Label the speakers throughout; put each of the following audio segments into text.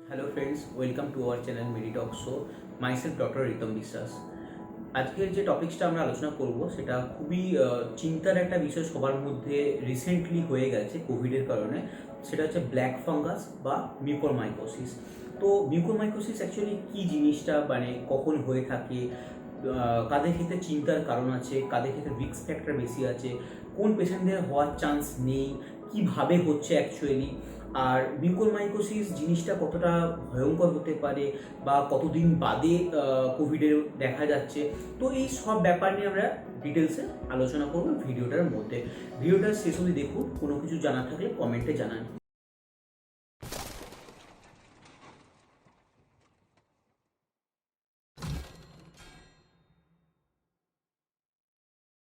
Speaker 1: Hello friends, welcome to our channel Meditalk show. Myself doctor Ritam Biswas. আজকের যে টপিকসটা আমরা আলোচনা করব সেটা খুবই চিন্তার একটা বিষয় সবার মধ্যে রিসেন্টলি হয়ে গেছে কোভিডের কারণে। সেটা হচ্ছে ব্ল্যাক ফাঙ্গাস বা মিউকরমাইকোসিস। তো মিউকরমাইকোসিস অ্যাকচুয়ালি কী জিনিসটা, মানে কখন হয়ে থাকে, কাদের ক্ষেত্রে চিন্তার কারণ আছে, কাদের ক্ষেত্রে রিস্ক ফ্যাক্টর বেশি আছে, কোন পেশেন্টদের হওয়ার চান্স নেই, কীভাবে হচ্ছে অ্যাকচুয়ালি, আর মিউকরমাইকোসিস জিনিসটা কতটা ভয়ঙ্কর হতে পারে বা কতদিন বাদে কোভিডের দেখা যাচ্ছে। তো এই সব ব্যাপার নিয়ে আমরা ডিটেলসে আলোচনা করব ভিডিওটার মধ্যে। ভিডিওটা শেষ অবধি দেখুন, কোনো কিছু জানার থাকলে কমেন্টে জানান।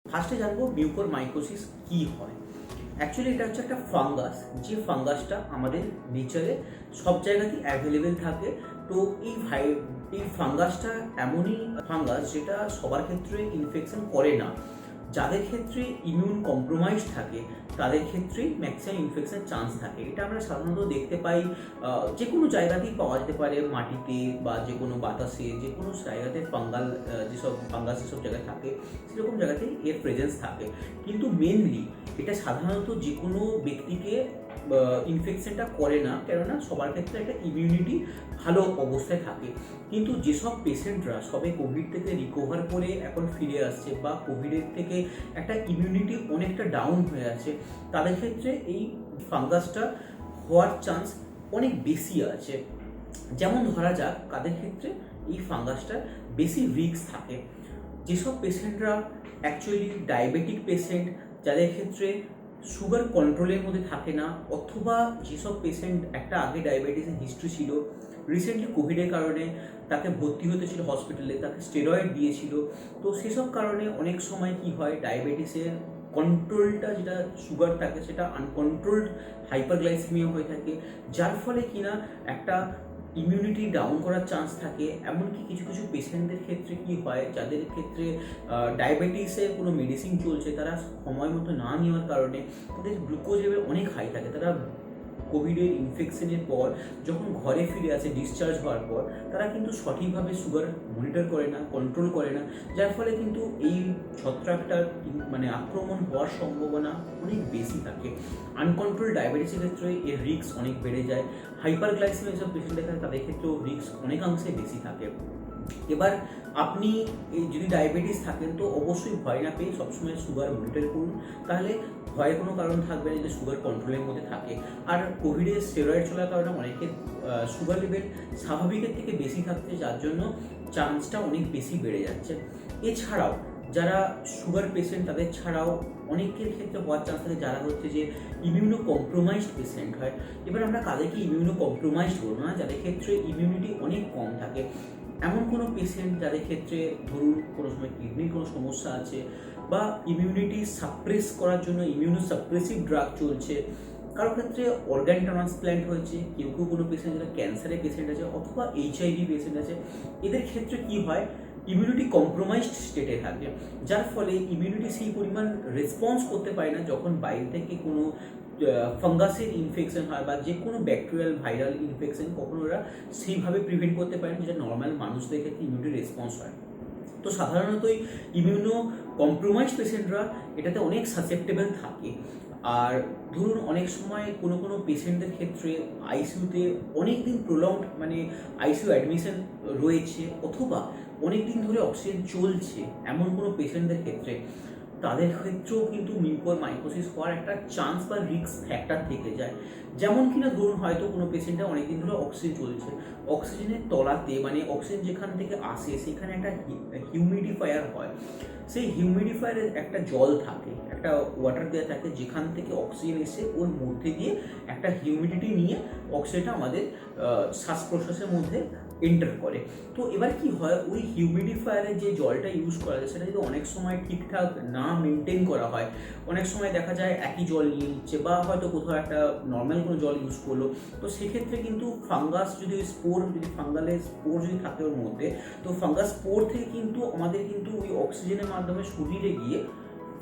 Speaker 1: ফার্স্টে জানবো মিউকরমাইকোসিস কী হয়। অ্যাকচুয়ালি এটা হচ্ছে একটা ফাঙ্গাস, যে ফাঙ্গাসটা আমাদের নেচারে সব জায়গাতেই অ্যাভেলেবেল থাকে। তো এই ফাঙ্গাসটা এমনই ফাঙ্গাস যেটা সবার ক্ষেত্রে ইনফেকশন করে না। যাদের ক্ষেত্রে ইমিউন কম্প্রোমাইজ থাকে তাদের ক্ষেত্রেই ম্যাক্সিমাম ইনফেকশনের চান্স থাকে। এটা আমরা সাধারণত দেখতে পাই, যে কোনো জায়গাতেই পাওয়া যেতে পারে, মাটিতে বা যে কোনো বাতাসে, যে কোনো জায়গাতে যেসব ফাঙ্গাস যেসব জায়গায় থাকে সেরকম জায়গাতেই এর প্রেজেন্স থাকে। কিন্তু মেনলি এটা সাধারণত যে কোনো ব্যক্তিকে ইনফেকশনটা করে না, কেননা সবার ক্ষেত্রে একটা ইমিউনিটি ভালো অবস্থায় থাকে। কিন্তু যেসব পেশেন্টরা সবে কোভিড থেকে রিকভার করে এখন ফিরে আসছে বা কোভিডের থেকে একটা ইমিউনিটি অনেকটা ডাউন হয়ে আছে, তাদের ক্ষেত্রে এই ফাঙ্গাসটা হওয়ার চান্স অনেক বেশি আছে। যেমন ধরা যাক কাদের ক্ষেত্রে এই ফাঙ্গাসটার বেশি রিস্ক থাকে। যেসব পেশেন্টরা অ্যাকচুয়ালি ডায়াবেটিক পেশেন্ট, যাদের ক্ষেত্রে সুগার কন্ট্রোলের মধ্যে থাকে না, অথবা যেসব পেশেন্ট একটা আগে ডায়াবেটিসের হিস্ট্রি ছিল, রিসেন্টলি কোভিডের কারণে তাকে ভর্তি হতে ছিল হসপিটালে, তাকে স্টেরয়েড দিয়েছিল। তো সেসব কারণে অনেক সময় কি হয়, ডায়াবেটিসের কন্ট্রোলটা যেটা সুগার থাকে সেটা আনকন্ট্রোলড হাইপারগ্লাইসেমিয়া হয়ে থাকে, যার ফলে কিনা একটা ইমিউনিটি ডাউন করার চান্স থাকে। এমনকি কিছু কিছু পেশেন্টদের ক্ষেত্রে কি হয়, যাদের ক্ষেত্রে ডায়াবেটিসের কোনো মেডিসিন চলছে, তারা সময় মতো না নেওয়ার কারণে তাদের গ্লুকোজ লেভেল অনেক হাই থাকে। তারা কোভিডের ইনফেকশনের পর যখন ঘরে ফিরে আসে ডিসচার্জ হওয়ার পর, তারা কিন্তু সঠিকভাবে সুগার মনিটর করে না, কন্ট্রোল করে না, যার ফলে কিন্তু এই ছত্রাকটার মানে আক্রমণ হওয়ার সম্ভাবনা অনেক বেশি থাকে। আনকন্ট্রোল ডায়াবেটিসের ক্ষেত্রে এর রিস্ক অনেক বেড়ে যায়। হাইপারগ্লাইসেমিয়া যেসব পেশেন্ট থাকে তাদের ক্ষেত্রেও রিস্ক অনেকাংশে বেশি থাকে। এবার আপনি যদি ডায়াবেটিস থাকেন তো অবশ্যই ভয় না পেয়ে সবসময় সুগার মনিটর করুন, তাহলে ভয়ের কোনো কারণ থাকবে না যে সুগার কন্ট্রোলের মধ্যে থাকে। আর কোভিডে স্টেরয়েড চলার কারণে অনেকের সুগার লেভেল স্বাভাবিকের থেকে বেশি থাকছে, যার জন্য চান্সটা অনেক বেশি বেড়ে যাচ্ছে। এছাড়াও যারা সুগার পেশেন্ট তাদের ছাড়াও অনেকের ক্ষেত্রে হওয়ার চান্স থাকে যারা হচ্ছে যে ইমিউনো কম্প্রোমাইজড পেশেন্ট হয়। এবার আমরা কাদেরকে ইমিউনো কম্প্রোমাইজড করবো না, যাদের ক্ষেত্রে ইমিউনিটি অনেক কম থাকে। এমন কোনো পেশেন্ট যাদের ক্ষেত্রে ধরুন কোনো সময় কিডনির কোনো সমস্যা আছে, বা ইমিউনিটি সাপ্রেস করার জন্য ইমিউনো সাপ্রেসিভ ড্রাগ চলছে, কারো ক্ষেত্রে অর্গান ট্রান্সপ্ল্যান্ট হয়েছে, কেউ কেউ কোনো পেশেন্ট যারা ক্যান্সারের পেশেন্ট আছে অথবা এইচআইভি পেশেন্ট আছে, এদের ক্ষেত্রে কি হয়, ইমিউনিটি কম্প্রোমাইজড স্টেটে থাকে, যার ফলে ইমিউনিটি সেই পরিমাণ রেসপন্স করতে পারে না যখন বাইরে থেকে কোনো ফাঙ্গাসের ইনফেকশন হয় বা যে কোনো ব্যাকটেরিয়াল ভাইরাল ইনফেকশন, কখনো ওরা সেইভাবে প্রিভেন্ট করতে পারে যেটা নর্মাল মানুষদের ক্ষেত্রে ইমিউনিটি রেসপন্স হয়। তো সাধারণতই ইমিউনো কম্প্রোমাইজ পেশেন্টরা এটাতে অনেক সাসেপ্টেবল থাকে। আর ধরুন অনেক সময় কোনো কোনো পেশেন্টদের ক্ষেত্রে আইসিইউতে অনেক দিন প্রলংড মানে আইসিইউ অ্যাডমিশন রয়েছে, অথবা অনেক দিন ধরে অক্সিজেন চলছে, এমন কোনো পেশেন্টদের ক্ষেত্রে তাদের ক্ষেত্রেও কিন্তু মিউকরমাইকোসিস হওয়ার একটা চান্স বা রিস্ক ফ্যাক্টর থেকে যায়। যেমন কিনা ধরুন হয়তো কোনো পেশেন্টের অনেকদিন ধরে অক্সিজেন চলছে, অক্সিজেনের তলাতে মানে অক্সিজেন যেখান থেকে আসে সেখানে একটা হিউমিডিফায়ার হয়, সেই হিউমিডিফায়ারের একটা জল থাকে, একটা ওয়াটার দেওয়া থাকে, যেখান থেকে অক্সিজেন এসে ওর মধ্যে দিয়ে একটা হিউমিডিটি নিয়ে অক্সিজেনটা আমাদের শ্বাস প্রশ্বাসের মধ্যে এন্টার করে। তো এবার কি হয়, ওই হিউমিডিফায়ারের যে জলটা ইউজ করা যায় সেটা যদি অনেক সময় ঠিকঠাক না মেনটেন করা হয়, অনেক সময় দেখা যায় একই জল নিয়ে নিচ্ছে বা হয়তো কোথাও একটা নর্মাল কোনো জল ইউজ করলো, তো সেক্ষেত্রে কিন্তু ফাঙ্গাস যদি ফাঙ্গালের স্পোর যদি থাকে ওর মধ্যে, তো ফাঙ্গাস স্পোর থেকে কিন্তু আমাদের কিন্তু ওই অক্সিজেনের মাধ্যমে শরীরে গিয়ে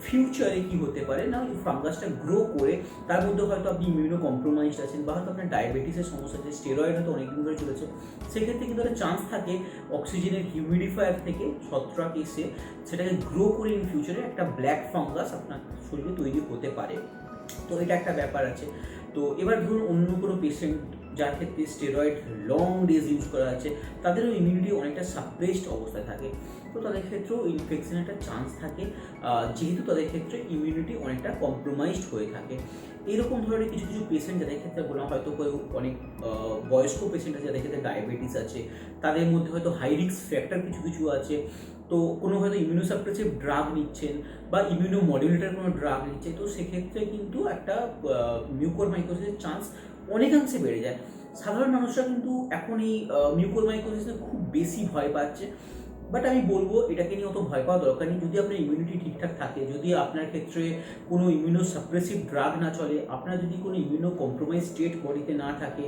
Speaker 1: ফিউচারে কি হতে পারে না, ওই ফাঙ্গাসটা গ্রো করে তার মধ্যে হয়তো আপনি ইমিউনো কম্প্রোমাইজড আছেন, বা হয়তো আপনার ডায়াবেটিসের সমস্যা আছে, স্টেরয়েড হয়তো অনেকদিন ধরে চলেছে, সেক্ষেত্রে কিন্তু একটা চান্স থাকে অক্সিজেনের হিউমিডিফায়ার থেকে ছত্রাক এসে সেটাকে গ্রো করে ইন ফিউচারে একটা ব্ল্যাক ফাঙ্গাস আপনার শরীরে তৈরি হতে পারে। তো এটা একটা ব্যাপার আছে। তো এবার ধরুন অন্য কোনো পেশেন্ট যার ক্ষেত্রে স্টেরয়েড লং ডেজ ইউজ করা আছে, তাদেরও ইমিউনিটি অনেকটা সাপ্রেসড অবস্থায় থাকে, তো তাদের ক্ষেত্রেও ইনফেকশনের একটা চান্স থাকে, যেহেতু তাদের ক্ষেত্রে ইমিউনিটি অনেকটা কম্প্রোমাইজড হয়ে থাকে। এরকম ধরনের কিছু কিছু পেশেন্ট যাদের ক্ষেত্রে বললাম, হয়তো কেউ অনেক বয়স্ক পেশেন্ট আছে যাদের ক্ষেত্রে ডায়াবেটিস আছে, তাদের মধ্যে হয়তো হাই রিস্ক ফ্যাক্টর কিছু কিছু আছে, তো কোনো হয়তো ইমিউনোসাপ্রেসিভ ড্রাগ নিচ্ছেন বা ইমিউনো মডিউলেটর কোনো ড্রাগ নিচ্ছে, তো সেক্ষেত্রে কিন্তু একটা মিউকোরমাইকোসিসের চান্স অনেকাংশে বেড়ে যায়। সাধারণ মানুষরা কিন্তু এখন এই মিউকোরমাইকোসিসে খুব বেশি ভয় পাচ্ছে, বাট আমি বলবো এটাকে নিয়ে অত ভয় পাওয়া দরকার নেই। যদি আপনার ইমিউনিটি ঠিকঠাক থাকে, যদি আপনার ক্ষেত্রে কোনো ইমিউনো সাপ্রেসিভ ড্রাগ না চলে, আপনার যদি কোনো ইমিউনো কম্প্রোমাইজ স্টেট বডিতে না থাকে,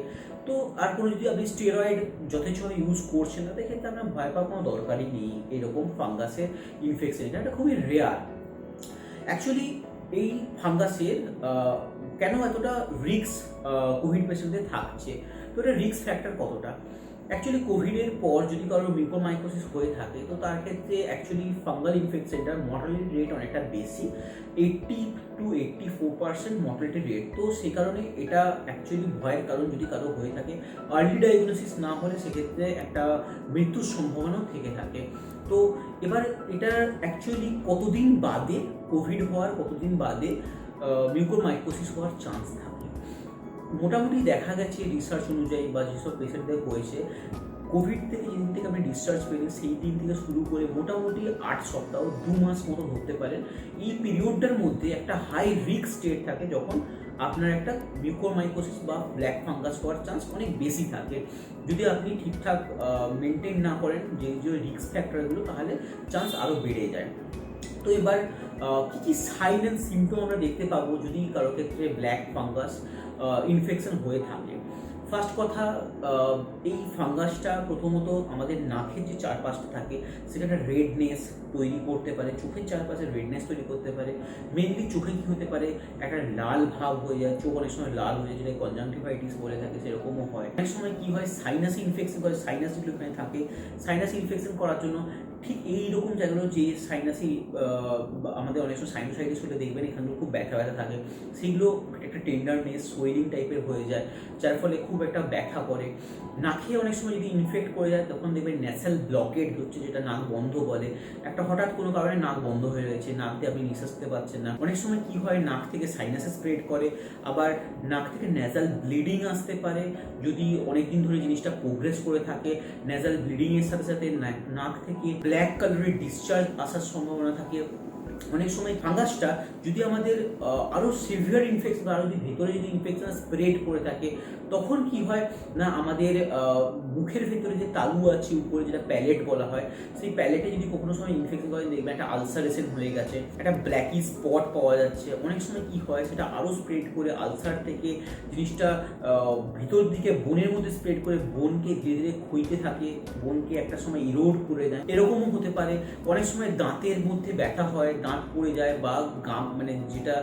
Speaker 1: তো আর কোনো যদি আপনি স্টেরয়েড যথেষ্টভাবে ইউজ করছেন, তাদের ক্ষেত্রে আপনার ভয় পাওয়ার কোনো দরকারই নেই এরকম ফাঙ্গাসের ইনফেকশন। এটা খুবই রেয়ার অ্যাকচুয়ালি। এই ফাঙ্গাসের কেন এতটা রিস্ক কোভিড পেশেন্টদের থাকছে, তো এটা রিস্ক ফ্যাক্টর কতটা? অ্যাকচুয়ালি কোভিডের পর যদি কারো মিউকোরমাইকোসিস হয়ে থাকে, তো তার ক্ষেত্রে অ্যাকচুয়ালি ফাঙ্গাল ইনফেকশনটার মর্টালিটি রেট অনেকটা বেশি, 80 to 84% মর্টালিটি রেট। তো সেই কারণে এটা অ্যাকচুয়ালি ভয়ের কারণ। যদি কারো হয়ে থাকে, আর্লি ডায়াগনোসিস না হলে সেক্ষেত্রে একটা মৃত্যুর সম্ভাবনাও থেকে থাকে। তো এবার এটার অ্যাকচুয়ালি কতদিন বাদে কোভিড হওয়ার, কতদিন বাদে মিউকোরমাইকোসিস হওয়ার চান্স থাকে, মোটামুটি দেখা গেছে রিসার্চ অনুযায়ী বা যেসব পেশেন্টদের হয়েছে, কোভিড থেকে যেদিন থেকে আপনি ডিসচার্জ পেলেন সেই দিন থেকে শুরু করে মোটামুটি 8 সপ্তাহ 2 মাস মতো ধরতে পারেন, এই পিরিয়ডটার মধ্যে একটা হাই রিস্ক স্টেট থাকে, যখন আপনার একটা মিউকোরমাইকোসিস বা ব্ল্যাক ফাঙ্গাস হওয়ার চান্স অনেক বেশি থাকে। যদি আপনি ঠিকঠাক মেনটেন না করেন যে যে রিস্ক ফ্যাক্টরগুলো, তাহলে চান্স আরও বেড়ে যায়। তো এবার কী কী সাইন অ্যান্ড সিমটম আমরা দেখতে পাবো যদি কারো ক্ষেত্রে ব্ল্যাক ফাঙ্গাস ইনফেকশন হয়ে থাকে? ফার্স্ট কথা, এই ফাঙ্গাসটা প্রথমত আমাদের নাকের যে চারপাশটা থাকে সেখানে রেডনেস তৈরি করতে পারে, চোখের চারপাশে রেডনেস তৈরি করতে পারে। মেনলি চোখে কী হতে পারে, একটা লাল ভাব হয়ে যায়, চোখ অনেক সময় লাল হয়ে যায়, যেটা কনজাংটিভাইটিস বলে থাকে, সেরকমও হয়। অনেক সময় কী হয়, সাইনাস ইনফেকশন করে, সাইনাস যেগুলো এখানে থাকে, সাইনাস ইনফেকশন করার জন্য ঠিক এইরকম জায়গাগুলো যে সাইনাসি আমাদের অনেক সময় সাইনোসাইটিস হলে দেখবেন এখানগুলো খুব ব্যথা ব্যথা থাকে, সেগুলো একটা টেন্ডারনেস সোয়েলিং টাইপের হয়ে যায়, যার ফলে খুব একটা ব্যথা করে। নাকে অনেক সময় যদি ইনফেক্ট করে যায়, তখন দেখবেন ন্যাসাল ব্লকেড হচ্ছে, যেটা নাক বন্ধ বলে, একটা হঠাৎ কোনো কারণে নাক বন্ধ হয়ে রয়েছে, নাক দিয়ে আপনি নিঃশ্বাস নিতে পারছেন না। অনেক সময় কি হয়, নাক থেকে সাইনাসে স্প্রেড করে, আবার নাক থেকে ন্যাসাল ব্লিডিং আসতে পারে। যদি অনেকদিন ধরে জিনিসটা প্রোগ্রেস করে থাকে, ন্যাসাল ব্লিডিংয়ের সাথে সাথে নাক থেকে ব্ল্যাক কালারের ডিসচার্জ আসার সম্ভাবনা থাকে। অনেক সময় ফাঙ্গাসটা যদি আমাদের আরও সিভিয়ার ইনফেকশন বা আরও যদি ভেতরে যদি ইনফেকশন স্প্রেড করে থাকে, তখন কি হয় না, আমাদের মুখের ভেতরে যে তালু আছে উপরে, যেটা প্যালেট বলা হয়, সেই প্যালেটে যদি কখনো সময় ইনফেকশন করে, দেখবেন একটা আলসারেশন হয়ে গেছে, একটা ব্ল্যাকি স্পট পাওয়া যাচ্ছে। অনেক সময় কি হয়, সেটা আরও স্প্রেড করে আলসার থেকে জিনিসটা ভিতর দিকে বোনের মধ্যে স্প্রেড করে বোনকে ধীরে ধীরে ক্ষইতে থাকে, বোনকে একটা সময় ইরোড করে দেয়, এরকমও হতে পারে। অনেক সময় দাঁতের মধ্যে ব্যথা হয়, দাঁত পড়ে যায়, বা মানে যেটা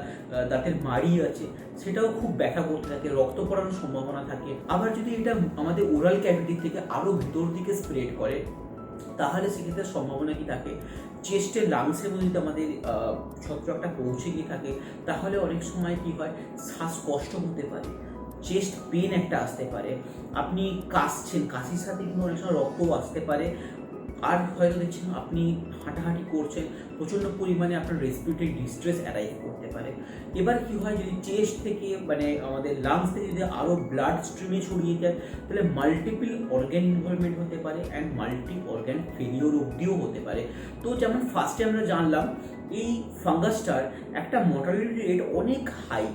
Speaker 1: দাঁতের মাড়ি আছে সেটাও খুব ব্যথা করতে থাকে, রক্ত পড়ানোর সম্ভাবনা থাকে। আবার যদি এটা আমাদের ওরাল ক্যাভিটি থেকে আরও ভিতর দিকে স্প্রেড করে, তাহলে সেক্ষেত্রে সম্ভাবনা কি থাকে, চেস্টের লাংসের মধ্যে যদি আমাদের ছত্রাকটা পৌঁছে গিয়ে থাকে, তাহলে অনেক সময় কি হয়, শ্বাসকষ্ট হতে পারে, চেস্ট পেন একটা আসতে পারে, আপনি কাশছেন, কাশির সাথে কিন্তু অনেক সময় রক্তও আসতে পারে। আর হয়তো দেখছেন আপনি হাঁটাহাঁটি করছেন, প্রচণ্ড পরিমাণে আপনার রেসপিরেটরি ডিস্ট্রেস অ্যারাইভ করতে পারে। এবার কি হয়, যদি চেস্ট থেকে মানে আমাদের লাংস থেকে যদি আরও ব্লাড স্ট্রিমে ছড়িয়ে যায়, তাহলে মাল্টিপল অর্গ্যান ইনভলভমেন্ট হতে পারে অ্যান্ড মাল্টি অর্গ্যান ফেলিওর অবধিও হতে পারে। তো যেমন ফার্স্টে আমরা জানলাম এই ফাঙ্গাসটার একটা মর্টালিটি রেট অনেক হাই,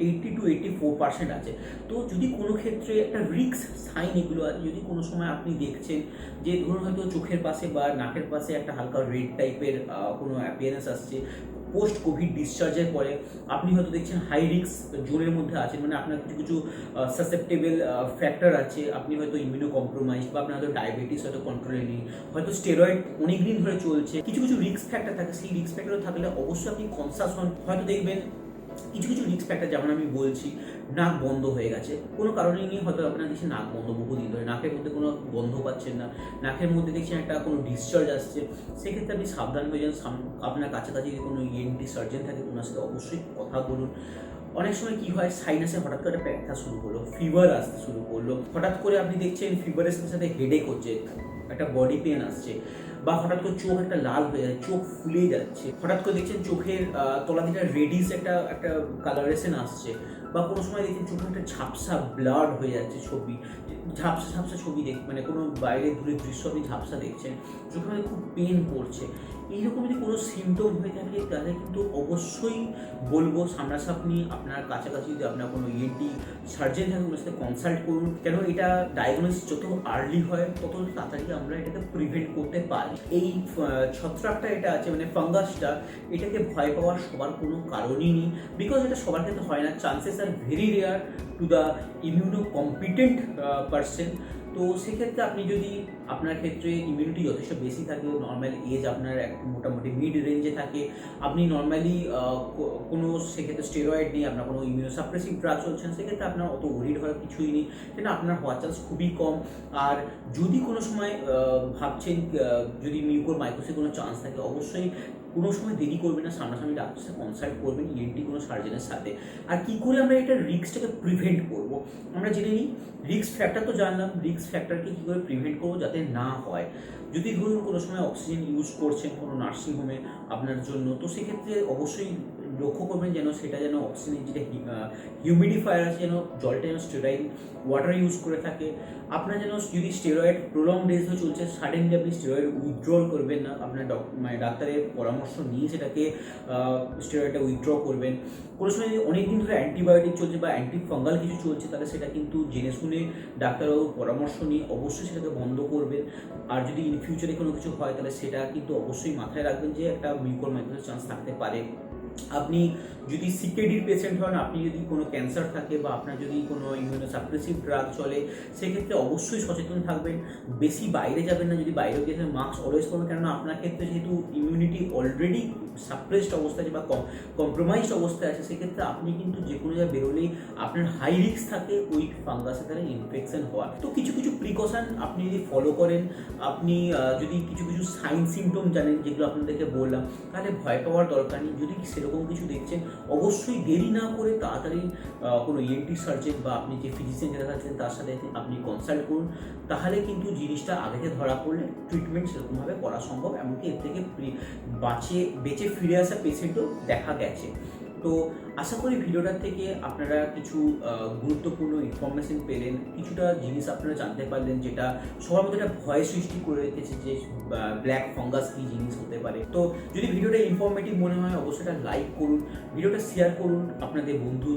Speaker 1: 80 to 84% আছে। তো যদি কোনো ক্ষেত্রে একটা রিস্ক সাইন এগুলো আছে, যদি কোনো সময় আপনি দেখছেন যে ধরুন হয়তো চোখের পাশে বা নাকের পাশে একটা হালকা রেড টাইপের কোনো অ্যাপিয়ারেন্স আসছে, পোস্ট কোভিড ডিসচার্জের পরে আপনি হয়তো দেখছেন হাই রিস্ক জোনের মধ্যে আছেন, মানে আপনার কিছু কিছু সাসেপ্টেবল ফ্যাক্টর আছে, আপনি হয়তো ইমিউনো কম্প্রোমাইজ বা আপনার হয়তো ডায়াবেটিস হয়তো কন্ট্রোলে নেই, হয়তো স্টেরয়েড অনেক দিন ধরে চলছে, কিছু কিছু রিস্ক ফ্যাক্টর থাকে। সেই রিস্ক ফ্যাক্টর থাকলে অবশ্যই আপনি কনসাস হন। হয়তো দেখবেন কিছু কিছু রিস্ক ফ্যাক্টর, যেমন আমি বলছি নাক বন্ধ হয়ে গেছে কোনো কারণে নিয়ে, হয়তো আপনার দেখছেন নাক বন্ধ বহুদিন ধরে, নাকের মধ্যে কোনো গন্ধ পাচ্ছেন না, নাকের মধ্যে দেখছেন একটা কোনো ডিসচার্জ আসছে, সেক্ষেত্রে আপনি সাবধান হয়ে যান। আপনার কাছাকাছি যদি কোনো ইএনটি সার্জন থাকে ওনার সাথে অবশ্যই কথা বলুন। অনেক সময় কি হয়, সাইনাসে হঠাৎ করে একটা ব্যথা শুরু হলো, ফিভার আসতে শুরু করলো, হঠাৎ করে আপনি দেখছেন ফিভারের সাথে সাথে হেডেক হচ্ছে, একটা বডি পেন আসছে, বা হঠাৎ করে চোখ একটা লাল হয়ে যাচ্ছে, চোখ ফুলে যাচ্ছে, হঠাৎ করে দেখছেন চোখের তলাদিটা রেডিস একটা একটা কালারেশন আসছে, বা কোনো সময় দেখছেন চোখে একটা ঝাপসা ব্লাড হয়ে যাচ্ছে ছবি, ঝাপসা ঝাপসা ছবি মানে কোনো বাইরে দূরের দৃশ্য আপনি ঝাপসা দেখছেন, চোখে মধ্যে খুব পেন করছে, এইরকম যদি কোনো সিমটম হয়ে থাকে তাহলে কিন্তু অবশ্যই বলবো সামনাসামনি আপনার কাছাকাছি যদি আপনার কোনো ইএনটি সার্জন থাকে ওনার সাথে কনসাল্ট করুন। কেন এটা ডায়াগনোসিস যত আর্লি হয় তত তাড়াতাড়ি আমরা এটাকে প্রিভেন্ট করতে পারি। এই ছত্রাকটা এটা আছে মানে ফাঙ্গাসটা, এটাকে ভয় পাওয়ার সবার কোনো কারণই নেই, বিকজ এটা সবার ক্ষেত্রে হয় না। Chances are very rare to the immuno competent person. তো সেক্ষেত্রে আপনি যদি আপনার ক্ষেত্রে ইমিউনিটি যথেষ্ট বেশি থাকে, নর্মাল এজ আপনার মোটামুটি মিড রেঞ্জে থাকে, আপনি নর্মালি কোনো সেক্ষেত্রে স্টেরয়েড নেই, আপনার কোনো ইমিউনোসাপ্রেসিভ ড্রাগ চলছেন, সেক্ষেত্রে আপনার অত ওরিড হওয়ার কিছুই নেই, কিন্তু আপনার হওয়ার চান্স খুবই কম। আর যদি কোনো সময় ভাবছেন যদি মিউকোরমাইকোসিসের কোনো চান্স থাকে, অবশ্যই কোনো সময় দেরি করবেন না, সামনাসামনি ডাক্তারের সাথে কনসাল্ট করবেন, ইএনটি কোনো সার্জনের সাথে। আর কী করে আমরা এটা রিস্কটাকে প্রিভেন্ট করব আমরা জেনে নিই। রিস্ক ফ্যাক্টর তো জানলাম, রিস্ক ফ্যাক্টরকে কী করে প্রিভেন্ট করবো যাতে না হয়। যদি ধরুন কোনো সময় অক্সিজেন ইউজ করছেন কোনো নার্সিংহোমে আপনার জন্য, তো সেক্ষেত্রে অবশ্যই লক্ষ্য করবেন যেন সেটা যেন অক্সিজেন যেটা হিউমিডিফায়ার আছে যেন জলটা যেন স্টেরাইল ওয়াটার ইউজ করে থাকে। আপনার যেন যদি স্টেরয়েড প্রলং ডেজ হয়ে চলছে, সাডেনলি আপনি স্টেরয়েড উইথড্রল করবেন না, আপনার মানে ডাক্তারের পরামর্শ নিয়ে সেটাকে স্টেরয়েডটা উইথড্র করবেন। কোনো সময় যদি অনেক দিন ধরে অ্যান্টিবায়োটিক চলছে বা অ্যান্টি ফাঙ্গাল কিছু চলছে, তাহলে সেটা কিন্তু জেনে শুনে ডাক্তারবাবুর পরামর্শ নিয়ে অবশ্যই সেটাকে বন্ধ করবেন। আর যদি ইন ফিউচারে কোনো কিছু হয় তাহলে সেটা কিন্তু অবশ্যই মাথায় রাখবেন যে একটা মিউকোরমাইকোসিসের চান্স থাকতে পারে। আপনি যদি সিকেডির পেশেন্ট হন, আপনি যদি কোনো ক্যান্সার থাকে বা আপনার যদি কোনো ইমিউনোসাপ্রেসিভ ড্রাগ চলে, সেক্ষেত্রে অবশ্যই সচেতন থাকবেন, বেশি বাইরে যাবেন না, যদি বাইরে গিয়ে মাস্ক অলওয়েজ করবেন, কেননা আপনার ক্ষেত্রে যেহেতু ইমিউনিটি অলরেডি সাপ্রেসড অবস্থায় আছে বা কম্প্রোমাইজড অবস্থায় আছে, সেক্ষেত্রে আপনি কিন্তু যে কোনো জায়গায় বেরোলেই আপনার হাই রিস্ক থাকে ওই ফাঙ্গাসের দ্বারা ইনফেকশন হওয়ার। তো কিছু কিছু প্রিকশন আপনি যদি ফলো করেন, আপনি যদি কিছু কিছু সাইন সিমটম জানেন যেগুলো আপনাদেরকে বললাম, তাহলে ভয় পাওয়ার দরকার নেই। যদি সেরকম কিছু দেখছেন অবশ্যই দেরি না করে তাড়াতাড়ি কোনো ইএনটি সার্জন বা আপনি যে ফিজিশিয়ান যেটা থাকছেন তার সাথে আপনি কনসাল্ট করুন, তাহলে কিন্তু জিনিসটা আগে থেকে ধরা পড়লে ট্রিটমেন্ট সেরকমভাবে করা সম্ভব, এমনকি এর থেকে বেঁচে ফিরে আসা পেশেন্টও দেখা গেছে। তো আশা করি ভিডিওটার থেকে আপনারা কিছু গুরুত্বপূর্ণ ইনফরমেশন পেলেন, কিছুটা জিনিস আপনারা জানতে পারলেন যেটা সবার মধ্যে একটা ভয় সৃষ্টি করে রেখেছে যে ব্ল্যাক ফাঙ্গাস কী জিনিস হতে পারে। তো যদি ভিডিওটা ইনফরমেটিভ মনে হয় অবশ্যই এটা লাইক করুন, ভিডিওটা শেয়ার করুন আপনাদের বন্ধু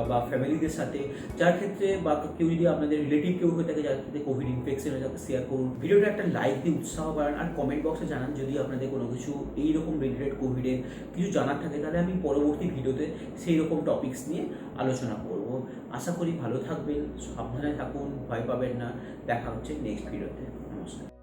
Speaker 1: বা ফ্যামিলিদের সাথে, যার ক্ষেত্রে বা কেউ যদি আপনাদের রিলেটিভ কেউ হয়ে থাকে যার ক্ষেত্রে কোভিড ইনফেকশন হয়ে যাতে শেয়ার করুন। ভিডিওটা একটা লাইক দিয়ে উৎসাহ বাড়ান, আর কমেন্ট বক্সে জানান যদি আপনাদের কোনো কিছু এইরকম রিলেটেড কোভিডের কিছু জানার থাকে, তাহলে আমি পরবর্তী ভিডিওতে সেই রকম টপিকস নিয়ে আলোচনা করব। আশা করি ভালো থাকবেন, সাবধানে থাকুন, ভয় পাবেন না। দেখা হচ্ছে নেক্সট ভিডিওতে। নমস্কার।